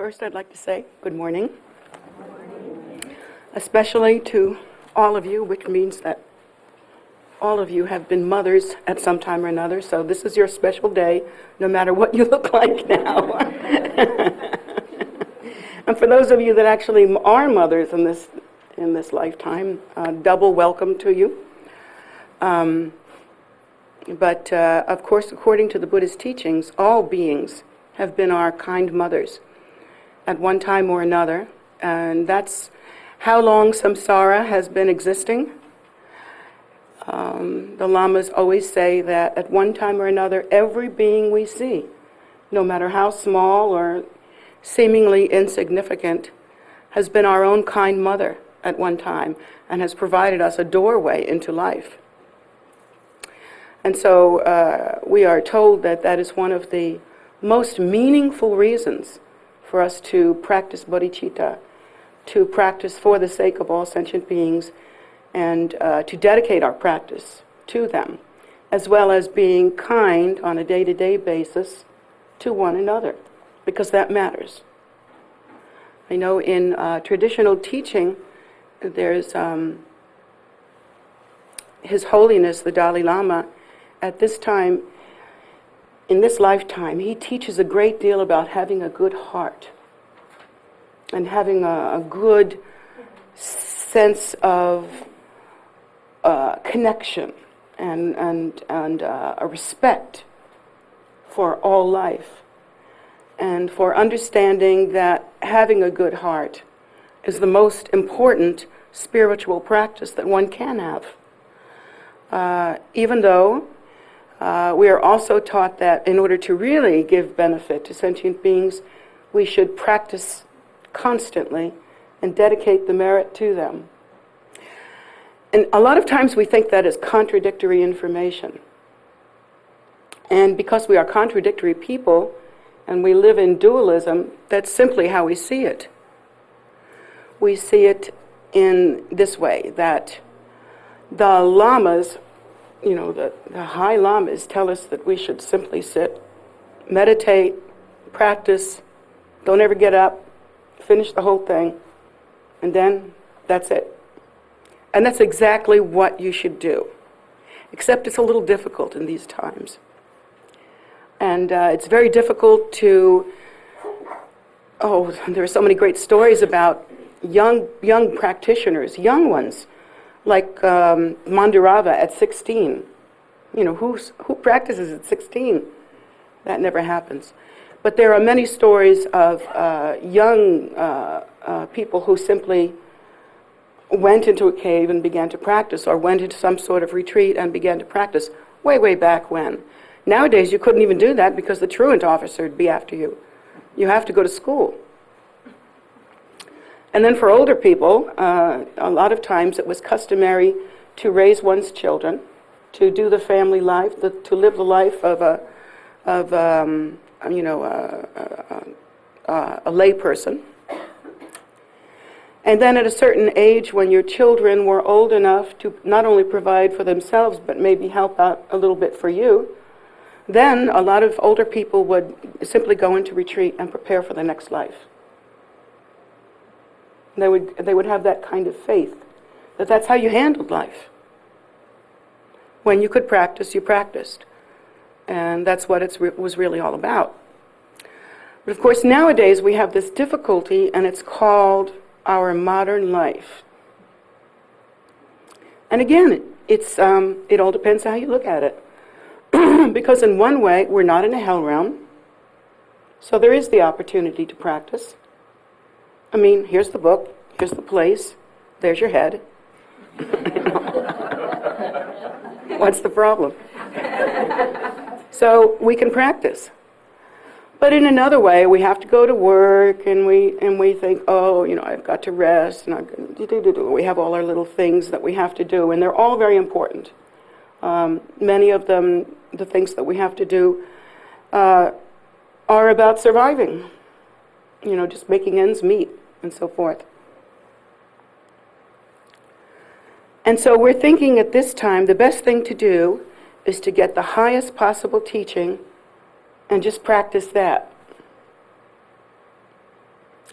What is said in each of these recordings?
First, I'd like to say good morning, especially to all of you, which means that all of you have been mothers at some time or another, so this is your special day, no matter what you look like now. And for those of you that actually are mothers in this lifetime, double welcome to you. But of course, according to the Buddha's teachings, all beings have been our kind mothers at one time or another, and that's how long samsara has been existing. The Lamas always say that at one time or another, every being we see, no matter how small or seemingly insignificant, has been our own kind mother at one time and has provided us a doorway into life. And so we are told that that is one of the most meaningful reasons for us to practice bodhicitta, to practice for the sake of all sentient beings, and to dedicate our practice to them, as well as being kind on a day-to-day basis to one another, because that matters. I know in traditional teaching, there's His Holiness, the Dalai Lama, at this time, in this lifetime, he teaches a great deal about having a good heart and having a good sense of connection and a respect for all life, and for understanding that having a good heart is the most important spiritual practice that one can have. Even though we are also taught that in order to really give benefit to sentient beings, we should practice constantly and dedicate the merit to them. And a lot of times we think that is contradictory information. And because we are contradictory people and we live in dualism, that's simply how we see it. We see it in this way, that the lamas, the high lamas tell us that we should simply sit, meditate, practice, don't ever get up, finish the whole thing, and then that's it. And that's exactly what you should do, except it's a little difficult in these times. And it's very difficult to, there are so many great stories about young practitioners, young ones, like Mandarava at 16. Who practices at 16? That never happens. But there are many stories of young people who simply went into a cave and began to practice, or went into some sort of retreat and began to practice way, way back when. Nowadays, you couldn't even do that because the truant officer would be after you. You have to go to school. And then for older people, a lot of times it was customary to raise one's children, to do the family life, to live the life of a lay person. And then at a certain age, when your children were old enough to not only provide for themselves, but maybe help out a little bit for you, then a lot of older people would simply go into retreat and prepare for the next life. They would have that kind of faith, that that's how you handled life. When you could practice, you practiced. And that's what it was really all about. But of course, nowadays we have this difficulty, and it's called our modern life. And again, it all depends how you look at it. Because in one way, we're not in a hell realm, so there is the opportunity to practice. I mean, here's the book, here's the place, there's your head. What's the problem? So we can practice. But in another way, we have to go to work, and we think, I've got to rest, and we have all our little things that we have to do, and they're all very important. Many of them, the things that we have to do, are about surviving, just making ends meet, and so forth. And so we're thinking at this time, the best thing to do is to get the highest possible teaching and just practice that.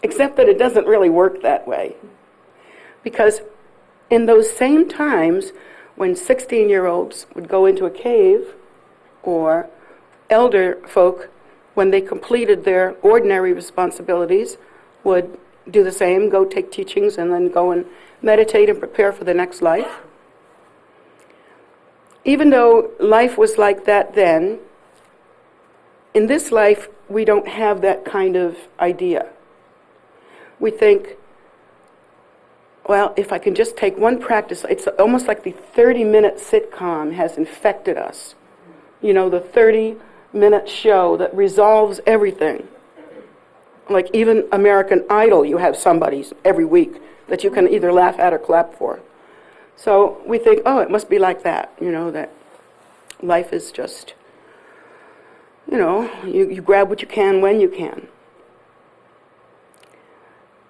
Except that it doesn't really work that way. Because in those same times when 16-year-olds would go into a cave, or elder folk, when they completed their ordinary responsibilities, would do the same, go take teachings and then go and meditate and prepare for the next life. Even though life was like that then, in this life we don't have that kind of idea. We think, well, if I can just take one practice, it's almost like the 30-minute sitcom has infected us. You know, the 30-minute show that resolves everything. Like even American Idol, you have somebody every week that you can either laugh at or clap for. So we think, oh, it must be like that, you know, that life is just, you know, you grab what you can when you can.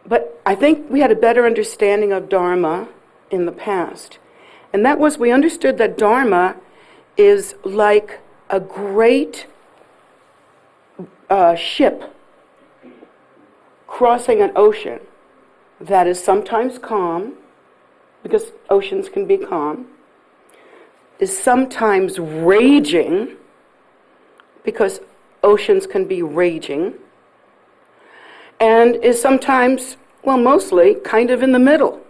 But I think we had a better understanding of Dharma in the past. And that was, we understood that Dharma is like a great ship crossing an ocean that is sometimes calm, because oceans can be calm, is sometimes raging, because oceans can be raging, and is sometimes, well, mostly, kind of in the middle.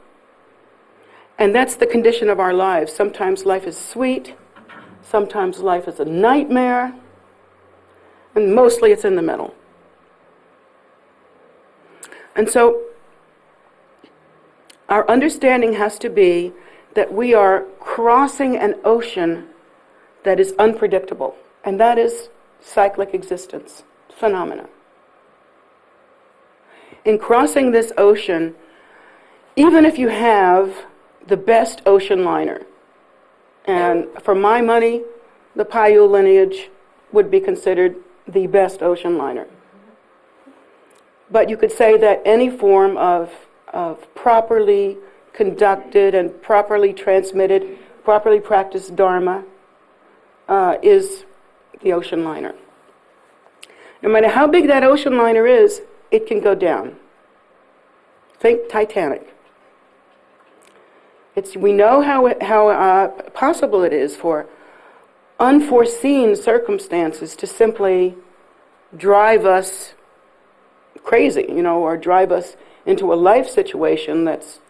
And that's the condition of our lives. Sometimes life is sweet, sometimes life is a nightmare, and mostly it's in the middle. And so our understanding has to be that we are crossing an ocean that is unpredictable, and that is cyclic existence, phenomena. In crossing this ocean, even if you have the best ocean liner, and for my money, the Paiute lineage would be considered the best ocean liner. But you could say that any form of properly conducted and properly transmitted, properly practiced Dharma is the ocean liner. No matter how big that ocean liner is, it can go down. Think Titanic. We know how possible it is for unforeseen circumstances to simply drive us crazy, you know, or drive us into a life situation that's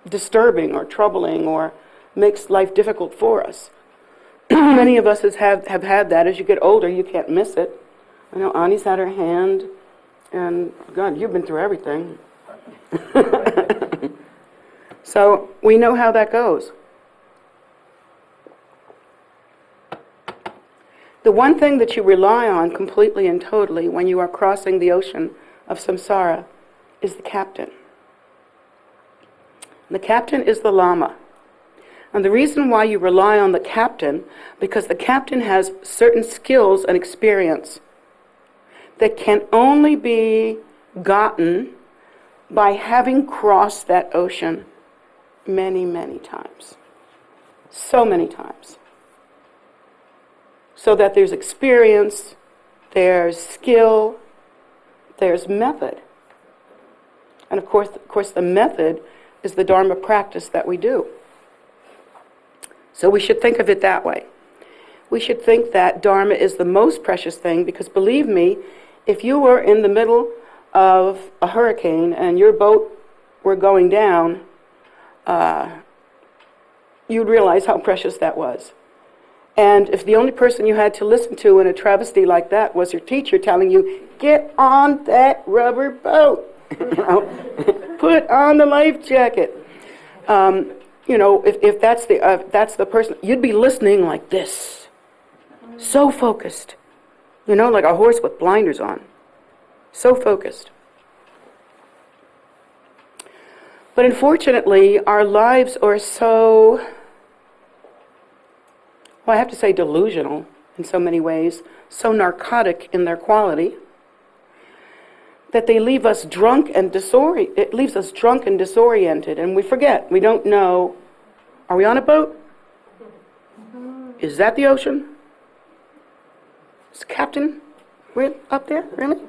disturbing or troubling or makes life difficult for us. Many of us have had that. As you get older, you can't miss it. I know Annie's had her hand, and God, you've been through everything. So we know how that goes. The one thing that you rely on completely and totally when you are crossing the ocean of samsara is the captain. The captain is the Lama. And the reason why you rely on the captain, because the captain has certain skills and experience that can only be gotten by having crossed that ocean many, many times. So many times. So that there's experience, there's skill, there's method. And of course the method is the Dharma practice that we do. So we should think of it that way. We should think that Dharma is the most precious thing, because believe me, if you were in the middle of a hurricane and your boat were going down, you'd realize how precious that was. And if the only person you had to listen to in a travesty like that was your teacher telling you, get on that rubber boat, you know, put on the life jacket. You know, if that's the person, you'd be listening like this, so focused, you know, like a horse with blinders on, so focused. But unfortunately, our lives are so, well, I have to say delusional in so many ways, so narcotic in their quality, that they leave us drunk and it leaves us drunk and disoriented, and we forget. We don't know, are we on a boat? Is that the ocean? Is the captain? We're up there? Really?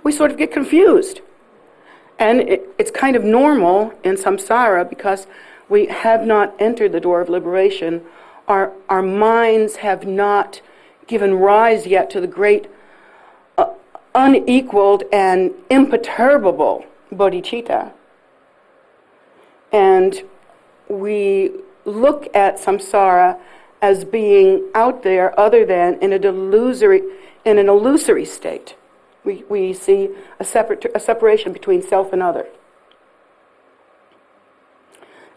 We sort of get confused. And it's kind of normal in samsara because we have not entered the door of liberation. Our minds have not given rise yet to the great unequaled and imperturbable bodhicitta. And we look at samsara as being out there other than in an illusory state. We see a separation between self and other.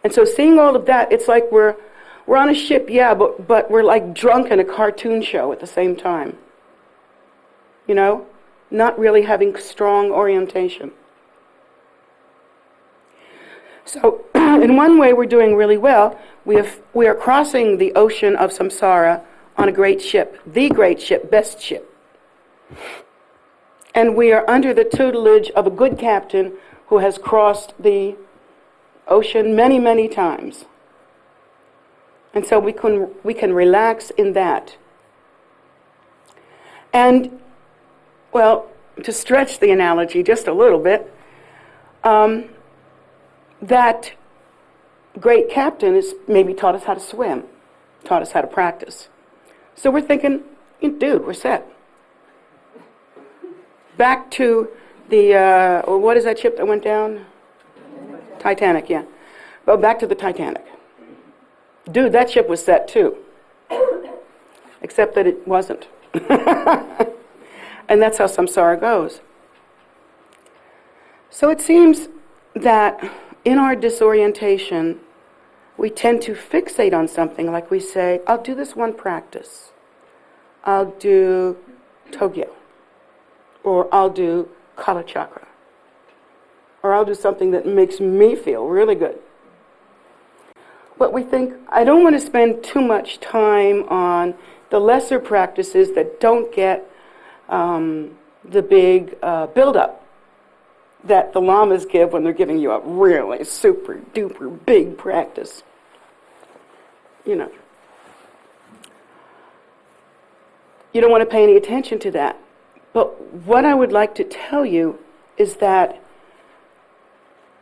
And so seeing all of that, it's like we're on a ship, yeah, but we're like drunk in a cartoon show at the same time. You know? Not really having strong orientation. So, in one way we're doing really well. We are crossing the ocean of samsara on a great ship, the great ship, best ship. And we are under the tutelage of a good captain who has crossed the ocean many, many times. And so we can relax in that. And, well, to stretch the analogy just a little bit, that great captain has maybe taught us how to swim, taught us how to practice. So we're thinking, dude, we're set. Back to the, what is that ship that went down? Titanic, yeah. Well, back to the Titanic. Dude, that ship was set too. Except that it wasn't. And that's how samsara goes. So it seems that in our disorientation, we tend to fixate on something, like we say, I'll do this one practice. I'll do Togyo. Or I'll do Kala Chakra. Or I'll do something that makes me feel really good. But we think, I don't want to spend too much time on the lesser practices that don't get the big build-up that the lamas give when they're giving you a really super duper big practice. You know. You don't want to pay any attention to that. But what I would like to tell you is that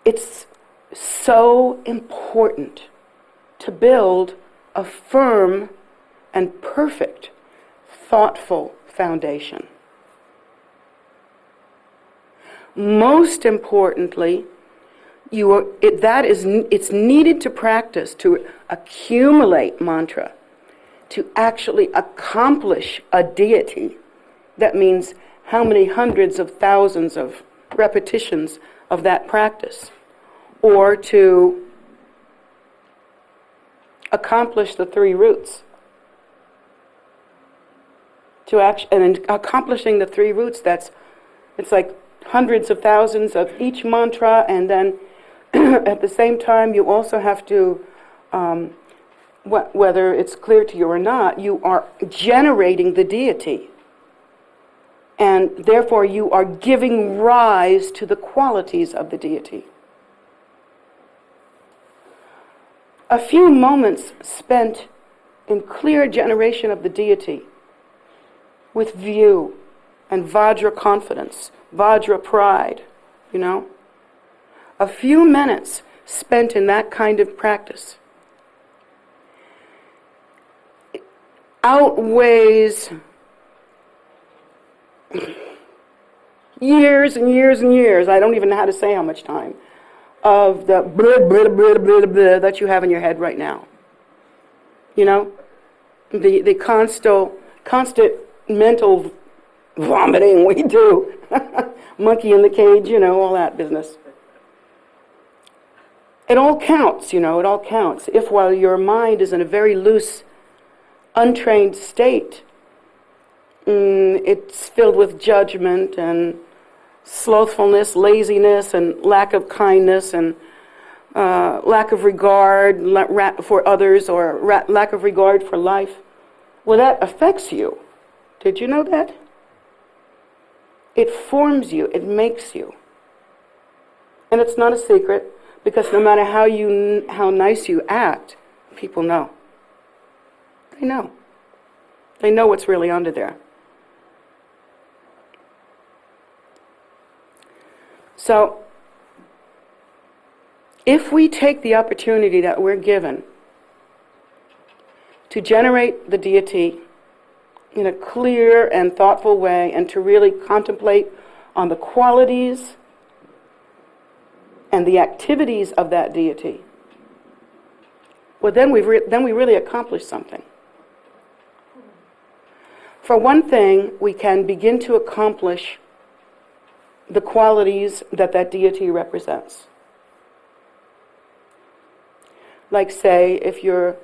it's so important to build a firm and perfect, thoughtful foundation. Most importantly, it's needed to practice, to accumulate mantra, to actually accomplish a deity. That means how many hundreds of thousands of repetitions of that practice, or to accomplish the three roots. And in accomplishing the three roots, it's like hundreds of thousands of each mantra, and then at the same time you also have to, whether it's clear to you or not, you are generating the deity. And therefore you are giving rise to the qualities of the deity. A few moments spent in clear generation of the deity, with view and Vajra confidence, Vajra pride, you know. A few minutes spent in that kind of practice outweighs years and years and years, I don't even know how to say how much time, of the blah, blah, blah, blah, blah that you have in your head right now. You know? The constant mental vomiting we do. Monkey in the cage, you know, all that business. It all counts, you know, it all counts. If while your mind is in a very loose, untrained state, it's filled with judgment and slothfulness, laziness, and lack of kindness, and lack of regard for others, or lack of regard for life. Well, that affects you. Did you know that? It forms you. It makes you. And it's not a secret, because no matter how nice you act, people know. They know. They know what's really under there. So, if we take the opportunity that we're given to generate the deity in a clear and thoughtful way, and to really contemplate on the qualities and the activities of that deity, well, then we really accomplish something. For one thing, we can begin to accomplish the qualities that that deity represents. Like, say, if you're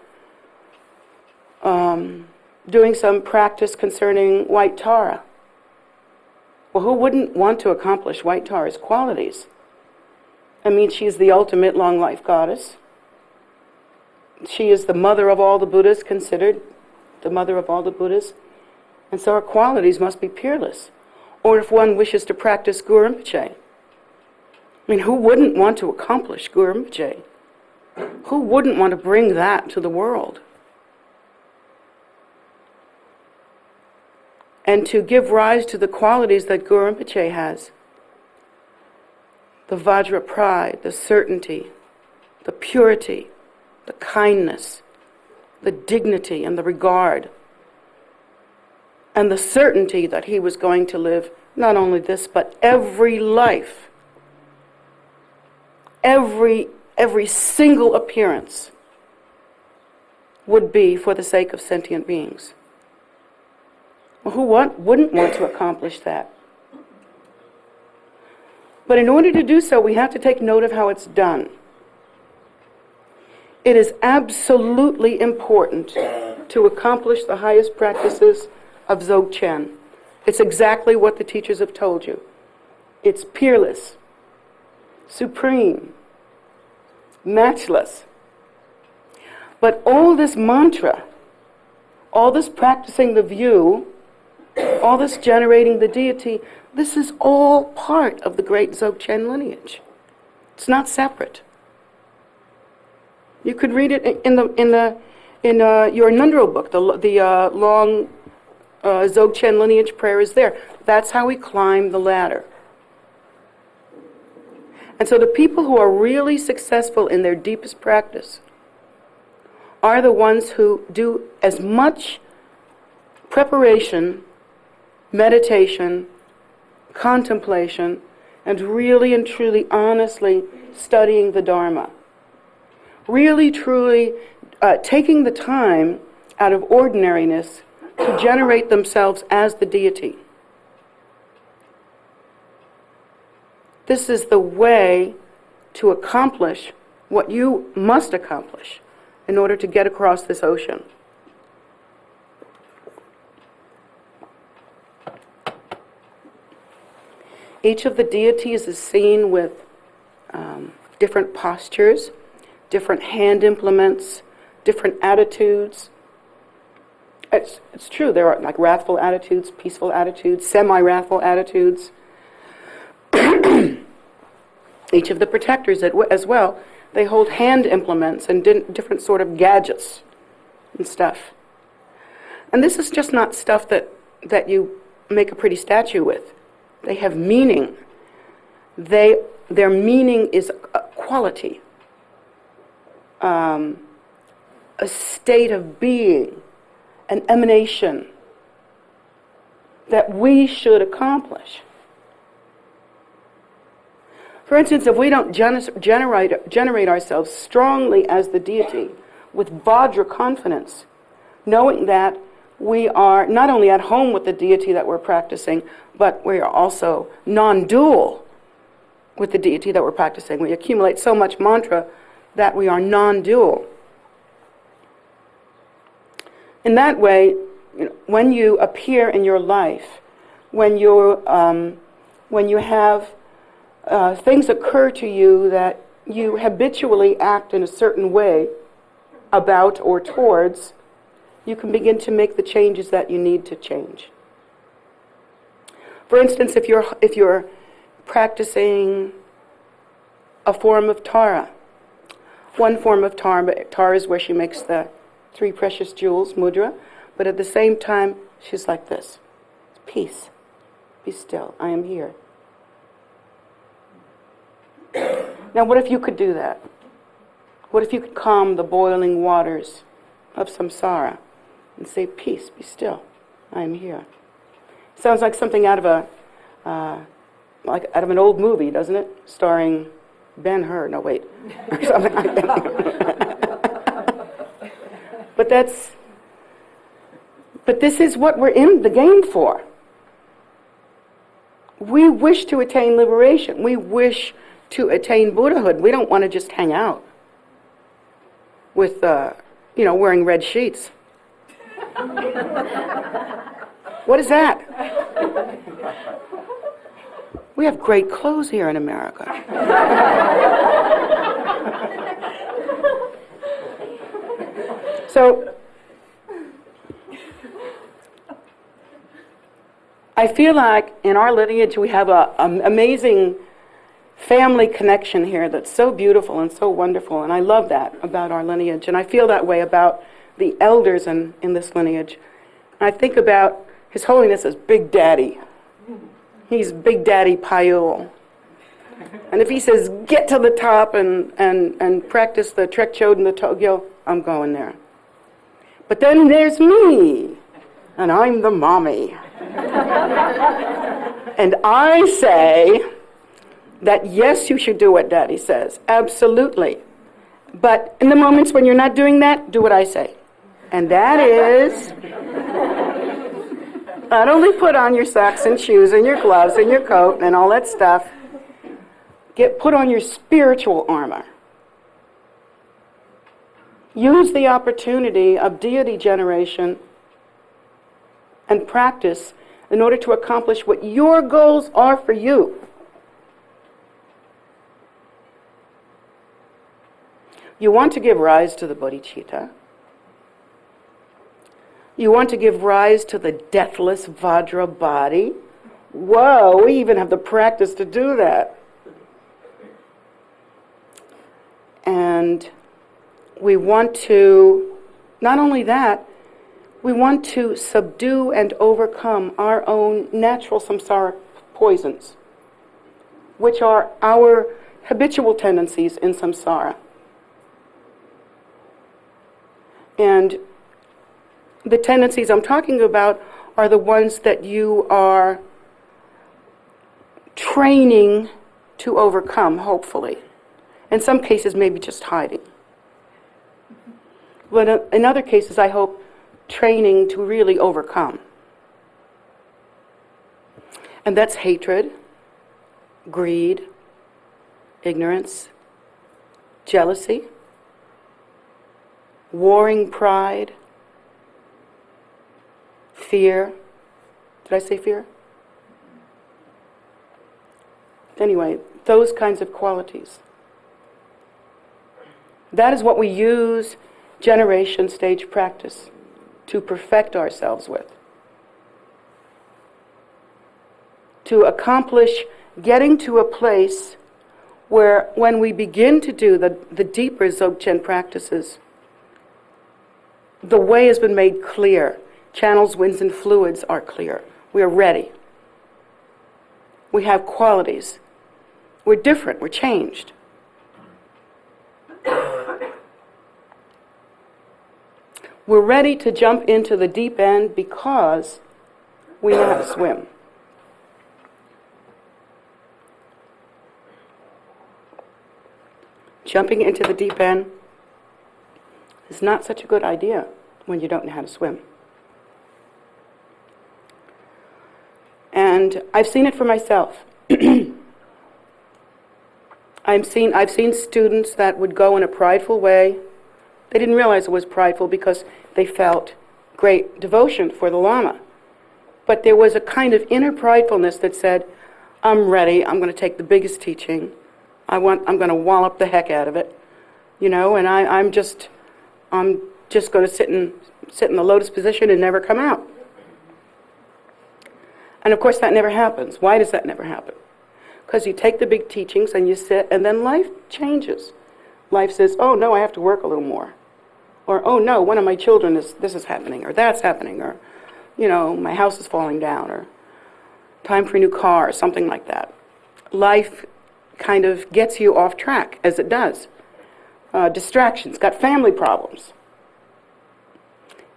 doing some practice concerning white Tara, well, who wouldn't want to accomplish white Tara's qualities? I mean, she's the ultimate long life goddess. She is the mother of all the Buddhas, considered the mother of all the Buddhas. And so her qualities must be peerless. Or if one wishes to practice Guru Rinpoche, I mean, who wouldn't want to accomplish Guru Rinpoche? Who wouldn't want to bring that to the world? And to give rise to the qualities that Guru Rinpoche has. The Vajra pride, the certainty, the purity, the kindness, the dignity and the regard, and the certainty that he was going to live not only this, but every life, every single appearance would be for the sake of sentient beings. Well, who wouldn't want to accomplish that? But in order to do so, we have to take note of how it's done. It is absolutely important to accomplish the highest practices of Dzogchen. It's exactly what the teachers have told you. It's peerless, supreme, matchless. But all this mantra, all this practicing the view, all this generating the deity, this is all part of the great Dzogchen lineage. It's not separate. You could read it in your Nundro book. The long Dzogchen lineage prayer is there. That's how we climb the ladder. And so the people who are really successful in their deepest practice are the ones who do as much preparation, meditation, contemplation, and really and truly honestly studying the Dharma. Really truly taking the time out of ordinariness to generate themselves as the deity. This is the way to accomplish what you must accomplish in order to get across this ocean. Each of the deities is seen with different postures, different hand implements, different attitudes. It's true, there are like wrathful attitudes, peaceful attitudes, semi-wrathful attitudes. Each of the protectors as well, they hold hand implements and different sort of gadgets and stuff. And this is just not stuff that you make a pretty statue with. They have meaning. Their meaning is a quality, a state of being, an emanation that we should accomplish. For instance, if we don't generate ourselves strongly as the deity with Vajra confidence, knowing that we are not only at home with the deity that we're practicing, but we are also non-dual with the deity that we're practicing. We accumulate so much mantra that we are non-dual. In that way, when you appear in your life, when you have things occur to you that you habitually act in a certain way about or towards, you can begin to make the changes that you need to change. For instance, if you're practicing a form of Tara, one form of Tara is where she makes the 3 precious jewels, mudra, but at the same time, she's like this. Peace. Be still. I am here. Now, what if you could do that? What if you could calm the boiling waters of samsara and say, peace, be still, I am here. Sounds like something out of an old movie, doesn't it? Starring Ben-Hur. No, wait. Something like that. But this is what we're in the game for. We wish to attain liberation. We wish to attain Buddhahood. We don't want to just hang out with, wearing red sheets. What is that? We have great clothes here in America. So, I feel like in our lineage we have an amazing family connection here that's so beautiful and so wonderful, and I love that about our lineage, and I feel that way about the elders in this lineage. And I think about His Holiness as Big Daddy. He's Big Daddy Payul. And if he says, get to the top and practice the Trek Chod and the Togyo, I'm going there. But then there's me, and I'm the mommy. And I say that yes, you should do what Daddy says, absolutely. But in the moments when you're not doing that, do what I say. And that is, not only put on your socks and shoes and your gloves and your coat and all that stuff, put on your spiritual armor. Use the opportunity of deity generation and practice in order to accomplish what your goals are for you. You want to give rise to the bodhicitta. You want to give rise to the deathless Vajra body. Whoa, we even have the practice to do that. And we want to, not only that, we want to subdue and overcome our own natural samsara poisons, which are our habitual tendencies in samsara. And the tendencies I'm talking about are the ones that you are training to overcome, hopefully. In some cases, maybe just hiding. But in other cases, I hope, training to really overcome. And that's hatred, greed, ignorance, jealousy, warring pride, fear. Did I say fear? Anyway, those kinds of qualities. That is what we use generation stage practice to perfect ourselves with. To accomplish getting to a place where when we begin to do the deeper Dzogchen practices, the way has been made clear. Channels, winds, and fluids are clear. We are ready. We have qualities. We're different. We're changed. We're ready to jump into the deep end because we know how to swim. Jumping into the deep end is not such a good idea when you don't know how to swim. And I've seen it for myself. I've seen students that would go in a prideful way. They didn't realize it was prideful because they felt great devotion for the Lama. But there was a kind of inner pridefulness that said, I'm ready, I'm going to take the biggest teaching. I'm going to wallop the heck out of it. And I'm just going to sit in the lotus position and never come out. And of course that never happens. Why does that never happen? Because you take the big teachings and you sit, and then life changes. Life says, oh no, I have to work a little more. Or, oh no, one of my children this is happening, or that's happening, or, my house is falling down, or time for a new car, or something like that. Life kind of gets you off track, as it does. Distractions, got family problems.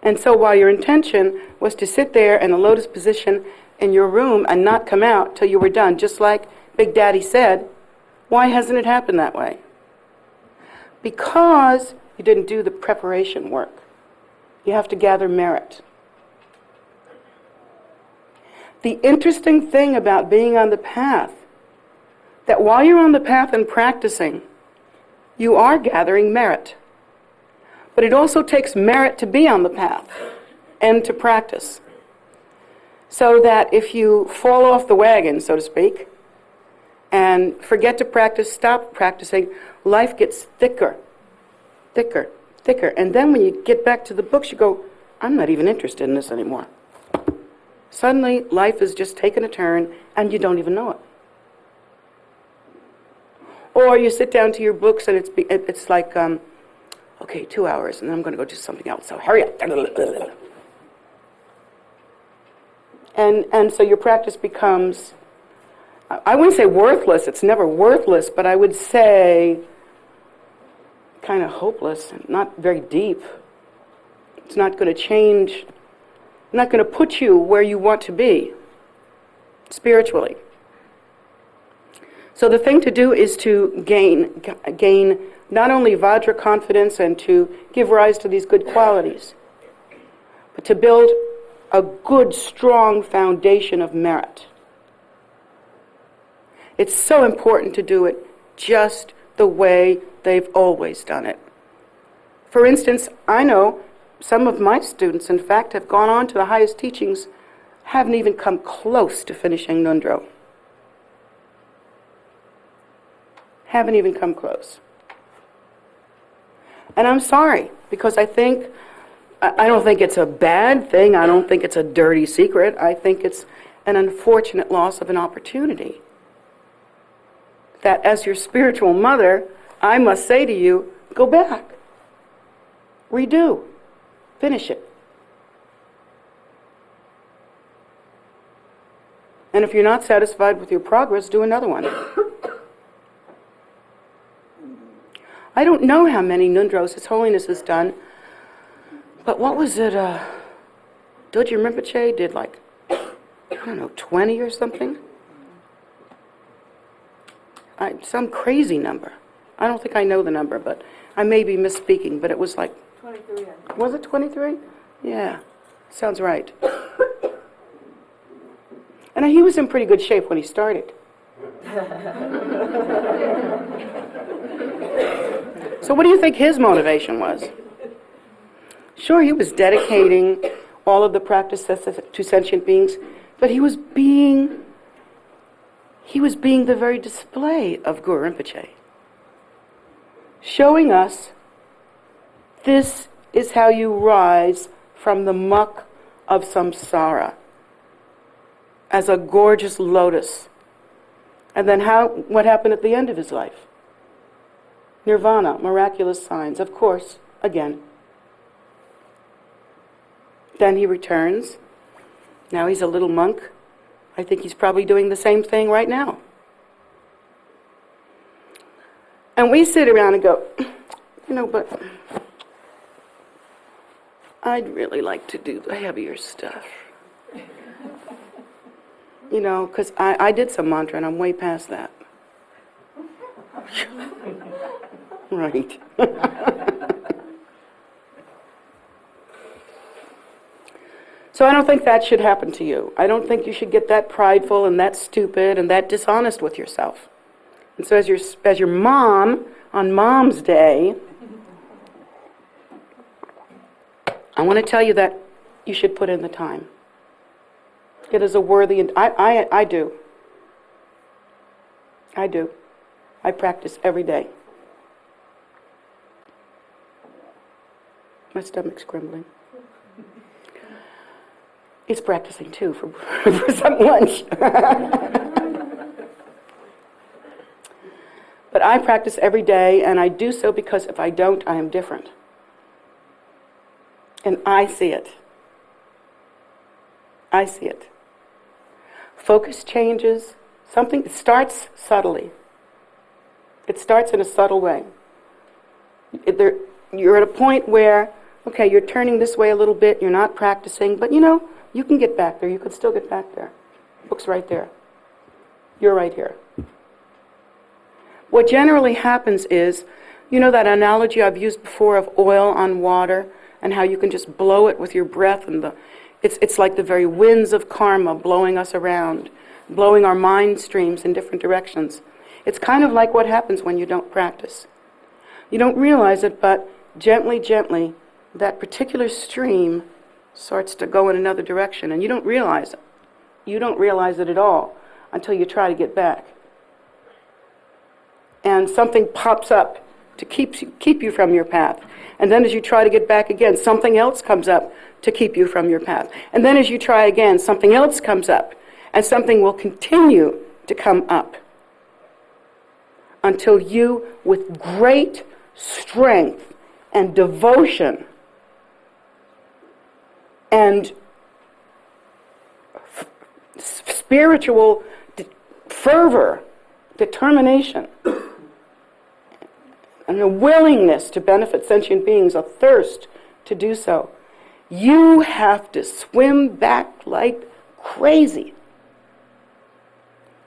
And so while your intention was to sit there in a lotus position in your room and not come out till you were done, just like Big Daddy said, why hasn't it happened that way? Because you didn't do the preparation work. You have to gather merit. The interesting thing about being on the path, that while you're on the path and practicing, you are gathering merit. But it also takes merit to be on the path and to practice. So that if you fall off the wagon, so to speak, and forget to practice, stop practicing, life gets thicker, thicker, thicker. And then when you get back to the books, you go, I'm not even interested in this anymore. Suddenly, life has just taken a turn, and you don't even know it. Or you sit down to your books, and it's like, okay, 2 hours, and then I'm going to go do something else, so hurry up. And so your practice becomes, I wouldn't say worthless, it's never worthless, but I would say kind of hopeless, and not very deep. It's not going to change, not going to put you where you want to be spiritually. So the thing to do is to gain not only Vajra confidence and to give rise to these good qualities, but to build a good, strong foundation of merit. It's so important to do it just the way they've always done it. For instance, I know some of my students, in fact, have gone on to the highest teachings, haven't even come close to finishing Nundro. Haven't even come close. And I'm sorry, because I don't think it's a bad thing. I don't think it's a dirty secret. I think it's an unfortunate loss of an opportunity. That as your spiritual mother, I must say to you, go back. Redo. Finish it. And if you're not satisfied with your progress, do another one. I don't know how many Nundros His Holiness has done, but what was it, Doji Rinpoche did like, 20 or something? Some crazy number. I don't think I know the number, but I may be misspeaking, but it was like... 23. Was it 23? Yeah, sounds right. And he was in pretty good shape when he started. So what do you think his motivation was? Sure, he was dedicating all of the practices to sentient beings, but he was being the very display of Guru Rinpoche, showing us this is how you rise from the muck of samsara as a gorgeous lotus. And then what happened at the end of his life? Nirvana, miraculous signs, of course, again. Then he returns. Now he's a little monk. I think he's probably doing the same thing right now. And we sit around and go, but I'd really like to do the heavier stuff. Because I did some mantra and I'm way past that. Right. So I don't think that should happen to you. I don't think you should get that prideful and that stupid and that dishonest with yourself. And so as your mom, on Mom's Day, I want to tell you that you should put in the time. It is a worthy, and I do. I do. I practice every day. My stomach's grumbling. It's practicing too for some lunch. But I practice every day, and I do so because if I don't, I am different. And I see it. I see it. Focus changes. Something starts subtly. It starts in a subtle way. You're at a point where, okay, you're turning this way a little bit, you're not practicing, but you can get back there. You could still get back there. The book's right there. You're right here. What generally happens is, that analogy I've used before of oil on water and how you can just blow it with your breath, and it's like the very winds of karma blowing us around, blowing our mind streams in different directions. It's kind of like what happens when you don't practice. You don't realize it, but gently, gently, that particular stream starts to go in another direction, and you don't realize it. You don't realize it at all until you try to get back. And something pops up to keep you from your path. And then as you try to get back again, something else comes up to keep you from your path. And then as you try again, something else comes up, and something will continue to come up until you, with great strength and devotion and spiritual fervor, determination, and a willingness to benefit sentient beings, a thirst to do so, you have to swim back like crazy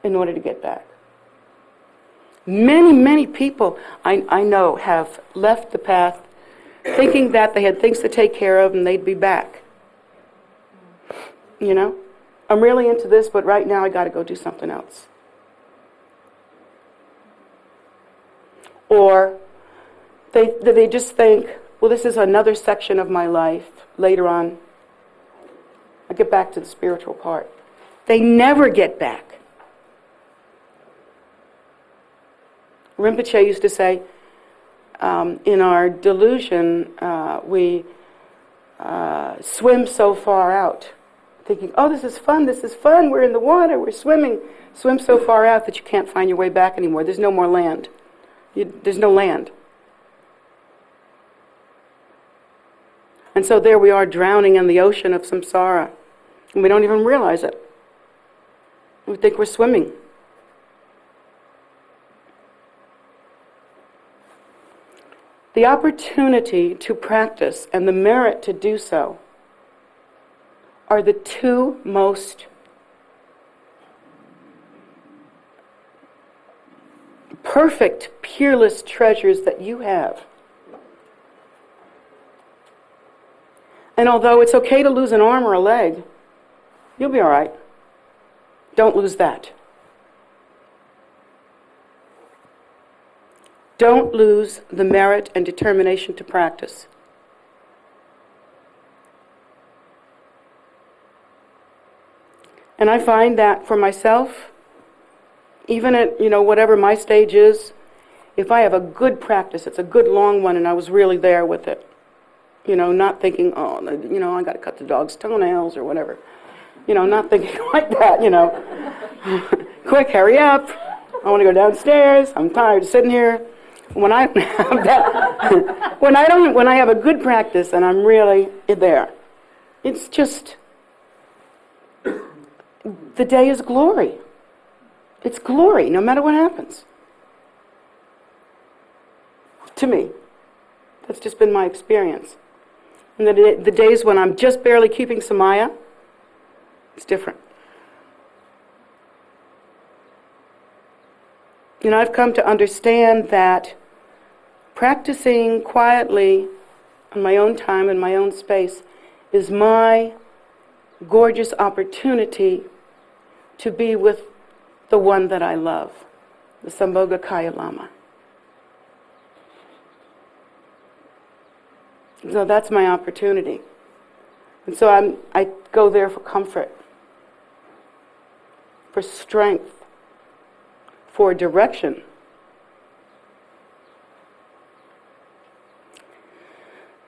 in order to get back. Many, many people I know have left the path thinking that they had things to take care of and they'd be back. I'm really into this, but right now I got to go do something else. Or they just think, well, this is another section of my life. Later on, I get back to the spiritual part. They never get back. Rinpoche used to say, in our delusion, we swim so far out, thinking, oh, this is fun, we're in the water, we're swimming. Swim so far out that you can't find your way back anymore. There's no more land. There's no land. And so there we are drowning in the ocean of samsara, and we don't even realize it. We think we're swimming. The opportunity to practice and the merit to do so are the two most perfect, peerless treasures that you have. And although it's okay to lose an arm or a leg, you'll be all right. Don't lose that. Don't lose the merit and determination to practice. And I find that for myself, even at, whatever my stage is, if I have a good practice, it's a good long one, and I was really there with it. Not thinking, oh, I got to cut the dog's toenails or whatever. Not thinking like that, Quick, hurry up. I want to go downstairs. I'm tired of sitting here. When I have that, when I have a good practice and I'm really there, it's just, the day is glory. It's glory, no matter what happens. To me, that's just been my experience. And the days when I'm just barely keeping samaya, it's different. I've come to understand that practicing quietly on my own time and my own space is my gorgeous opportunity to be with the one that I love, the Sambhogakaya Lama. So that's my opportunity. And so I go there for comfort, for strength, for direction.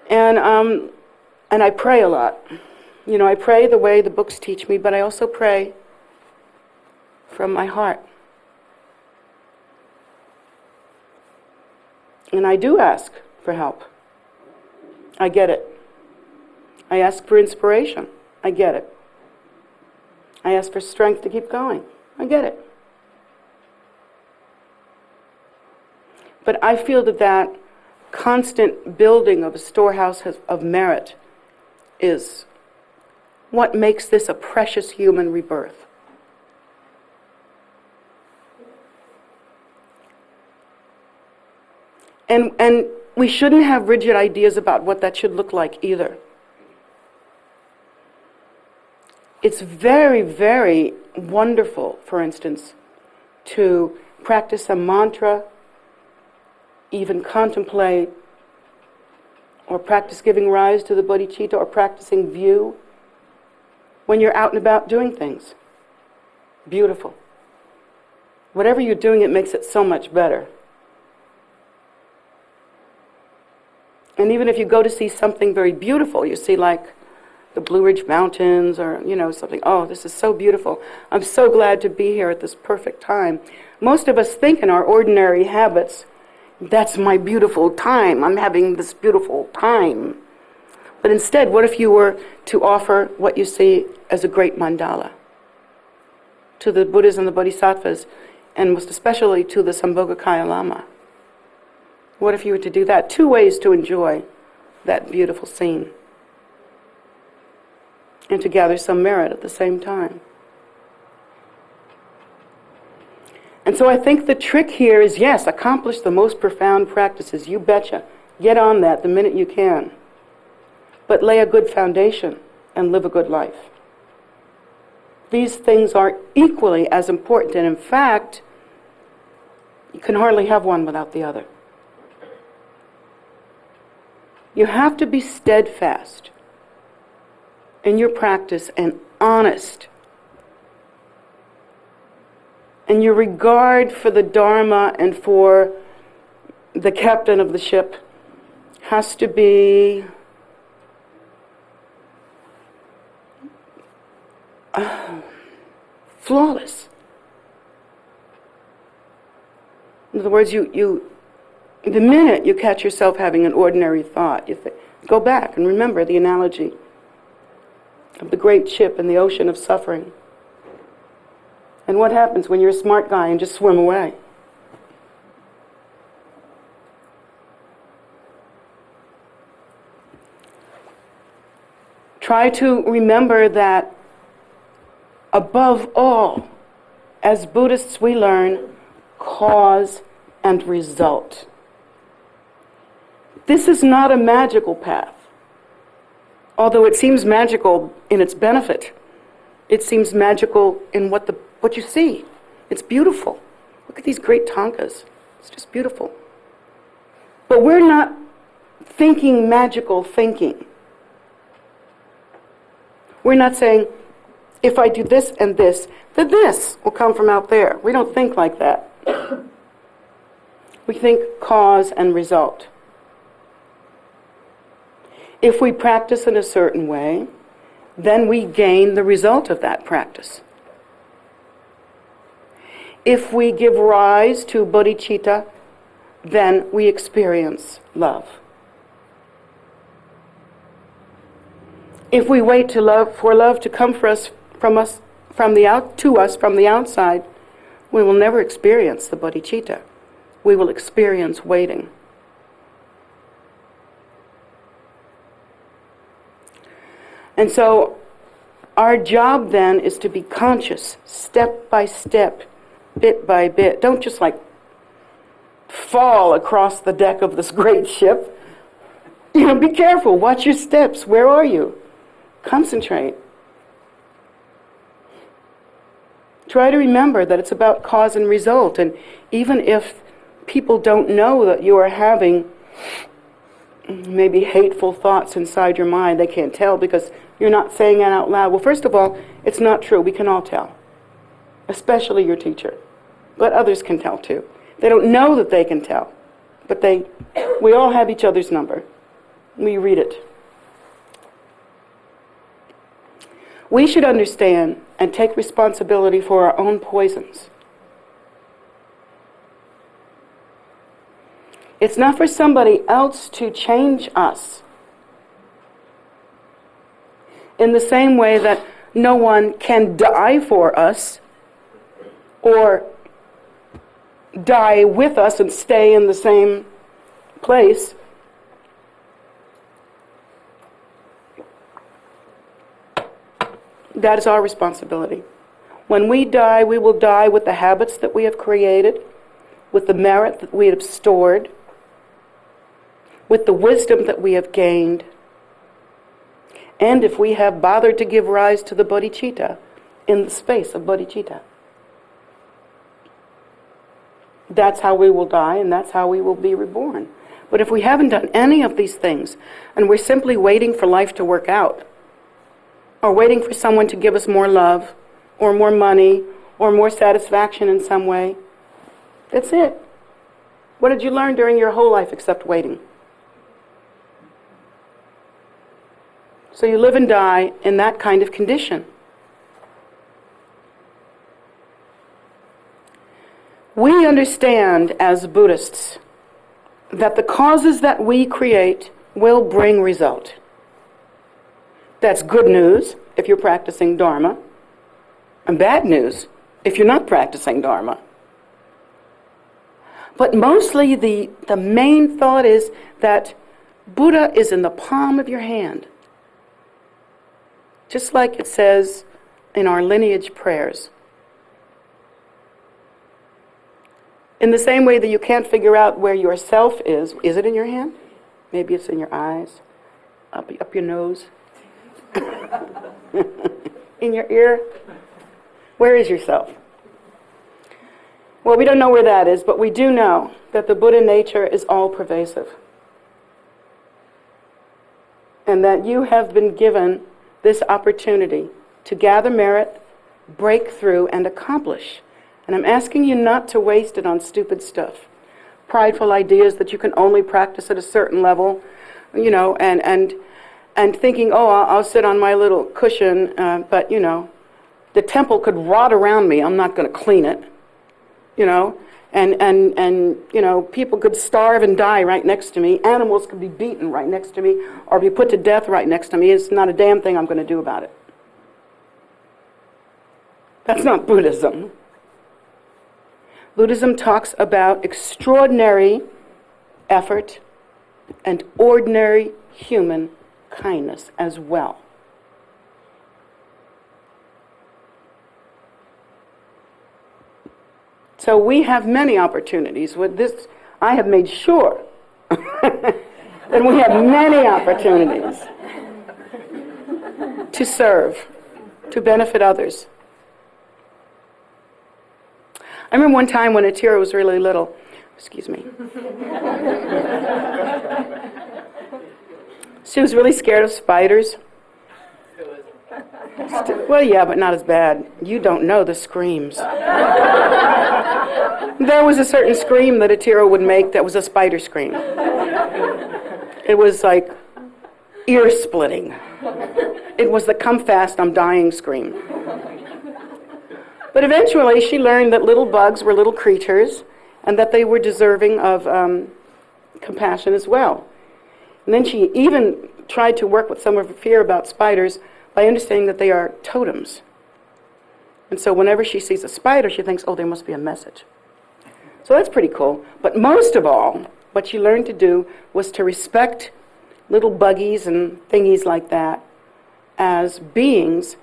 And I pray a lot. I pray the way the books teach me, but I also pray from my heart. And I do ask for help. I get it. I ask for inspiration. I get it. I ask for strength to keep going. I get it. But I feel that constant building of a storehouse of merit is what makes this a precious human rebirth. And we shouldn't have rigid ideas about what that should look like either. It's very, very wonderful, for instance, to practice a mantra, even contemplate, or practice giving rise to the bodhicitta, or practicing view when you're out and about doing things. Beautiful. Whatever you're doing, it makes it so much better. And even if you go to see something very beautiful, you see like the Blue Ridge Mountains or, something, oh, this is so beautiful. I'm so glad to be here at this perfect time. Most of us think in our ordinary habits, that's my beautiful time. I'm having this beautiful time. But instead, what if you were to offer what you see as a great mandala to the Buddhas and the Bodhisattvas, and most especially to the Sambhogakaya Lama? What if you were to do that? 2 ways to enjoy that beautiful scene and to gather some merit at the same time. And so I think the trick here is, yes, accomplish the most profound practices. You betcha. Get on that the minute you can. But lay a good foundation and live a good life. These things are equally as important, and in fact, you can hardly have one without the other. You have to be steadfast in your practice and honest. And your regard for the Dharma and for the captain of the ship has to be flawless. In other words, the minute you catch yourself having an ordinary thought, you go back and remember the analogy of the great ship in the ocean of suffering. And what happens when you're a smart guy and just swim away? Try to remember that above all, as Buddhists we learn cause and result. This is not a magical path. Although it seems magical in its benefit, it seems magical in what you see. It's beautiful. Look at these great tankas. It's just beautiful. But we're not thinking magical thinking. We're not saying, if I do this and this, then this will come from out there. We don't think like that. We think cause and result. If we practice in a certain way, then we gain the result of that practice. If we give rise to bodhicitta, then we experience love. If we wait for love to come to us from the outside, we will never experience the bodhicitta. We will experience waiting. And so our job then is to be conscious, step by step, bit by bit. Don't just fall across the deck of this great ship. Be careful, watch your steps. Where are you? Concentrate. Try to remember that it's about cause and result, and even if people don't know that you are having maybe hateful thoughts inside your mind, they can't tell because you're not saying it out loud. Well, first of all, it's not true. We can all tell, especially your teacher, but others can tell too. They don't know that they can tell, but we all have each other's number. We read it. We should understand and take responsibility for our own poisons. It's not for somebody else to change us. In the same way that no one can die for us or die with us and stay in the same place. That is our responsibility. When we die, we will die with the habits that we have created, with the merit that we have stored, with the wisdom that we have gained, and if we have bothered to give rise to the bodhicitta in the space of bodhicitta. That's how we will die, and that's how we will be reborn. But if we haven't done any of these things, and we're simply waiting for life to work out, or waiting for someone to give us more love, or more money, or more satisfaction in some way, that's it. What did you learn during your whole life except waiting? So you live and die in that kind of condition. We understand as Buddhists that the causes that we create will bring result. That's good news if you're practicing Dharma, and bad news if you're not practicing Dharma. But mostly the main thought is that Buddha is in the palm of your hand. Just like it says in our lineage prayers. In the same way that you can't figure out where your self is it in your hand? Maybe it's in your eyes, up your nose, in your ear. Where is yourself? Well, we don't know where that is, but we do know that the Buddha nature is all-pervasive. And that you have been given this opportunity to gather merit, break through, and accomplish. And I'm asking you not to waste it on stupid stuff. Prideful ideas that you can only practice at a certain level, and thinking, oh, I'll sit on my little cushion, but, the temple could rot around me. I'm not going to clean it, and people could starve and die right next to me. Animals could be beaten right next to me or be put to death right next to me. It's not a damn thing I'm going to do about it. That's not Buddhism. Buddhism talks about extraordinary effort and ordinary human kindness as well. So we have many opportunities. With this, I have made sure that we have many opportunities to serve, to benefit others. I remember one time when Atira was really little, excuse me. She was really scared of spiders. Well, yeah, but not as bad. You don't know the screams. There was a certain scream that Atira would make that was a spider scream. It was like ear-splitting. It was the come fast, I'm dying scream. But eventually she learned that little bugs were little creatures and that they were deserving of compassion as well. And then she even tried to work with some of her fear about spiders by understanding that they are totems. And so whenever she sees a spider, she thinks, oh, there must be a message. So that's pretty cool. But most of all, what she learned to do was to respect little buggies and thingies like that as beings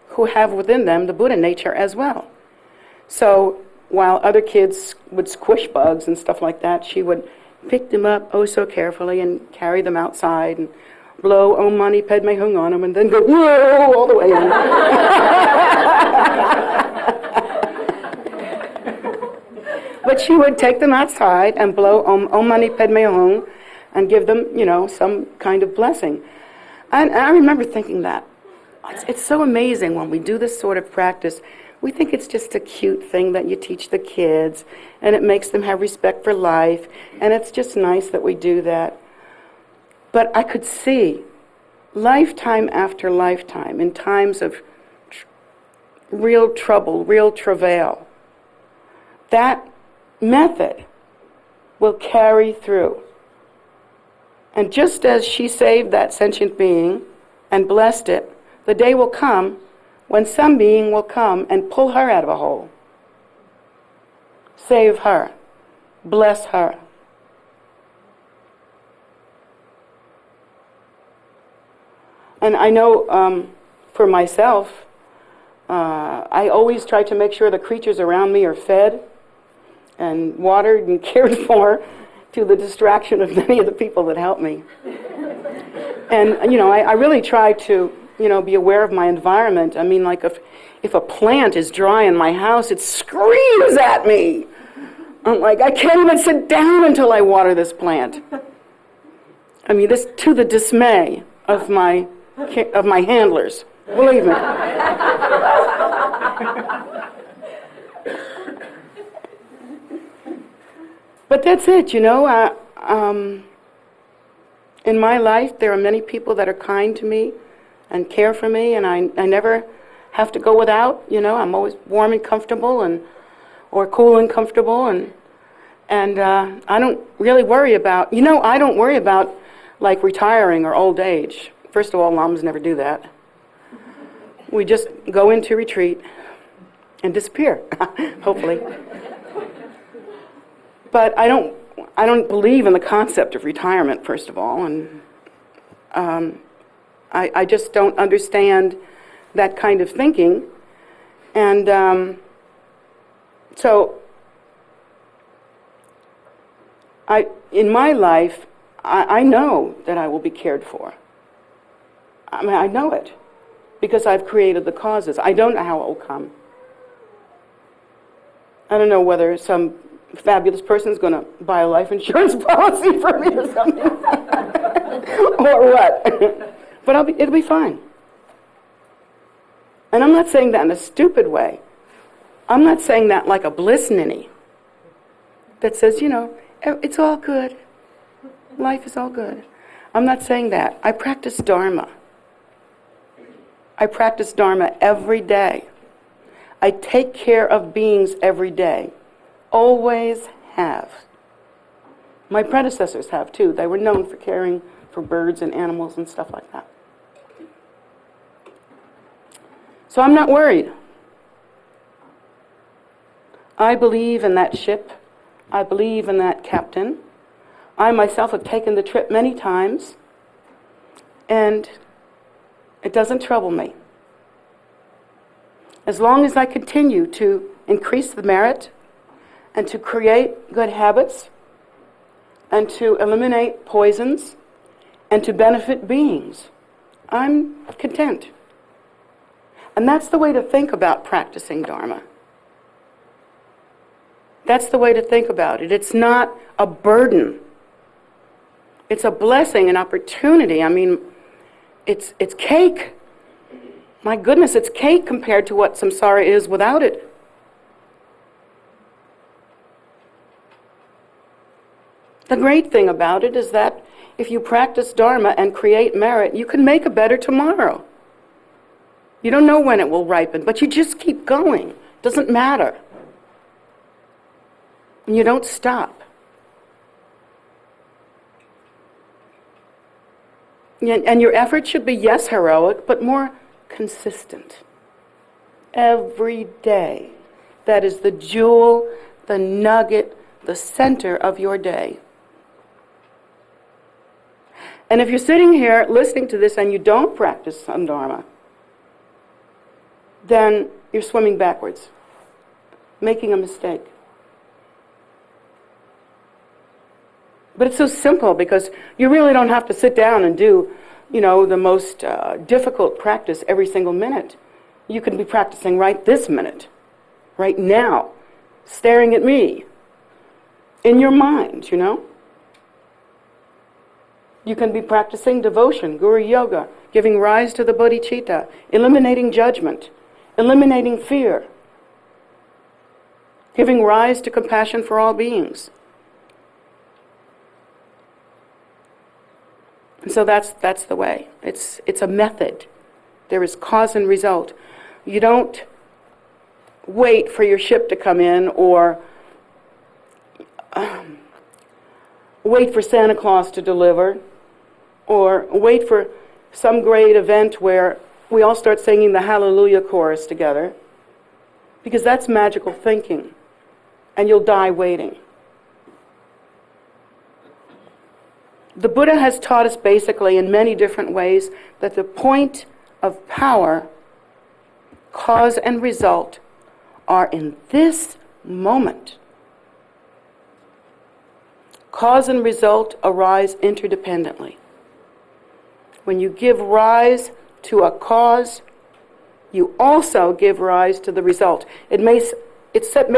who have within them the Buddha nature as well. So while other kids would squish bugs and stuff like that, she would pick them up oh so carefully and carry them outside and blow Om Mani Padme Hung on them and then go whoa all the way in. But she would take them outside and blow Om Mani Padme Hung and give them, some kind of blessing. And I remember thinking that. It's so amazing when we do this sort of practice. We think it's just a cute thing that you teach the kids, and it makes them have respect for life, and it's just nice that we do that. But I could see, lifetime after lifetime, in times of real trouble, real travail, that method will carry through. And just as she saved that sentient being and blessed it, the day will come when some being will come and pull her out of a hole. Save her. bless her. And I know for myself, I always try to make sure the creatures around me are fed and watered and cared for, to the distraction of many of the people that help me. And, I really try to, be aware of my environment. I mean, like if a plant is dry in my house, it screams at me. I'm like, I can't even sit down until I water this plant. I mean, this to the dismay of my handlers, believe me. But that's it, in my life, there are many people that are kind to me and care for me, and I never have to go without, I'm always warm and comfortable, or cool and comfortable, and I don't really worry about, I don't worry about, like, retiring or old age. First of all, Lamas never do that. We just go into retreat and disappear, hopefully. But I don't believe in the concept of retirement, first of all, and I just don't understand that kind of thinking. And so in my life, I know that I will be cared for. I mean, I know it because I've created the causes. I don't know how it will come. I don't know whether some fabulous person is going to buy a life insurance policy for me or something, or what. But it'll be fine. And I'm not saying that in a stupid way. I'm not saying that like a bliss ninny that says, it's all good. Life is all good. I'm not saying that. I practice Dharma. I practice Dharma every day. I take care of beings every day. Always have. My predecessors have too. They were known for caring for birds and animals and stuff like that. So I'm not worried. I believe in that ship. I believe in that captain. I myself have taken the trip many times, and it doesn't trouble me. As long as I continue to increase the merit and to create good habits and to eliminate poisons and to benefit beings, I'm content. And that's the way to think about practicing Dharma. That's the way to think about it. It's not a burden. It's a blessing, an opportunity. I mean, it's cake. My goodness, it's cake compared to what samsara is without it. The great thing about it is that if you practice Dharma and create merit, you can make a better tomorrow. You don't know when it will ripen, but you just keep going. Doesn't matter. And you don't stop. And your effort should be, yes, heroic, but more consistent. Every day. That is the jewel, the nugget, the center of your day. And if you're sitting here listening to this and you don't practice Dharma, then you're swimming backwards, making a mistake. But it's so simple because you really don't have to sit down and do, the most difficult practice every single minute. You can be practicing right this minute, right now, staring at me, in your mind, You can be practicing devotion, guru yoga, giving rise to the bodhicitta, eliminating judgment, eliminating fear, giving rise to compassion for all beings. And so that's the way. It's a method. There is cause and result. You don't wait for your ship to come in or wait for Santa Claus to deliver or wait for some great event where we all start singing the Hallelujah chorus together, because that's magical thinking, and you'll die waiting. The Buddha has taught us basically in many different ways that the point of power, cause and result, are in this moment. Cause and result arise interdependently. When you give rise to a cause, you also give rise to the result. It may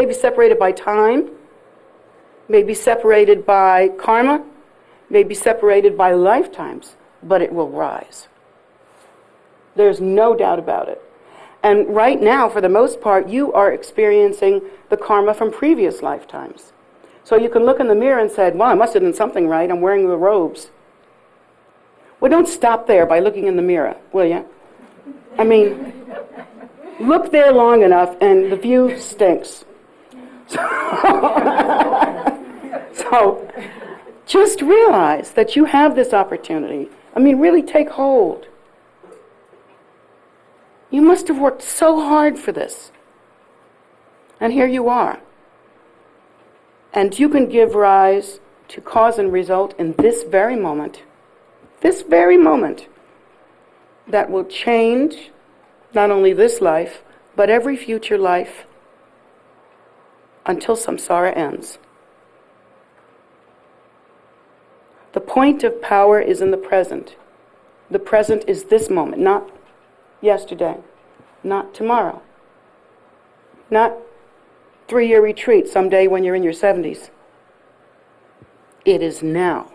be separated by time, may be separated by karma, may be separated by lifetimes, but it will rise. There's no doubt about it. And right now, for the most part, you are experiencing the karma from previous lifetimes. So you can look in the mirror and say, well, I must have done something right, I'm wearing the robes. Well, don't stop there by looking in the mirror, will you? I mean, look there long enough and the view stinks. So just realize that you have this opportunity. I mean, really take hold. You must have worked so hard for this. And here you are. And you can give rise to cause and result in this very moment, that will change not only this life, but every future life until samsara ends. The point of power is in the present. The present is this moment, not yesterday, not tomorrow, not 3-year retreat someday when you're in your 70s. It is now.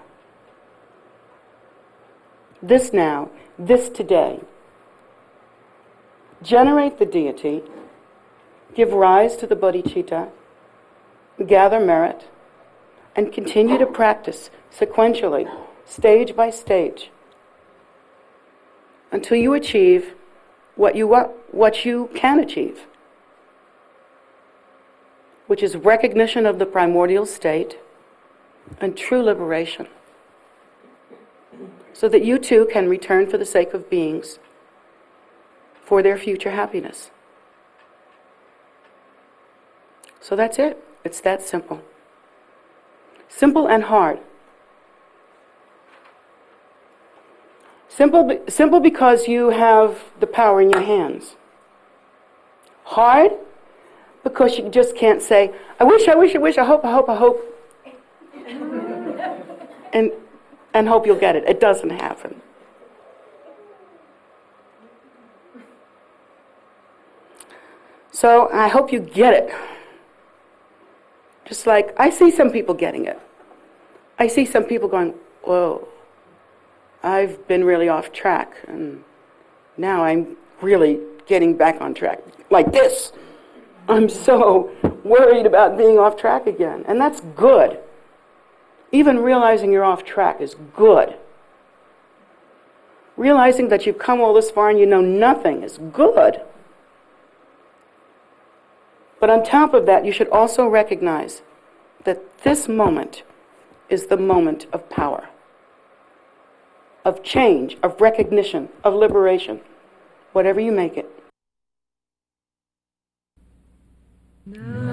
This now, this today. Generate the deity, give rise to the bodhicitta, gather merit, and continue to practice sequentially, stage by stage, until you achieve what you can achieve, which is recognition of the primordial state and true liberation, so that you too can return for the sake of beings for their future happiness. So that's it. It's that simple. Simple and hard. Simple because you have the power in your hands. Hard because you just can't say, I wish, I hope, and hope you'll get it. It doesn't happen. So I hope you get it. Just like I see some people getting it. I see some people going, whoa, I've been really off track, and now I'm really getting back on track. Like this. I'm so worried about being off track again. And that's good. Even realizing you're off track is good. Realizing that you've come all this far and you know nothing is good. But on top of that, you should also recognize that this moment is the moment of power, of change, of recognition, of liberation, whatever you make it. No.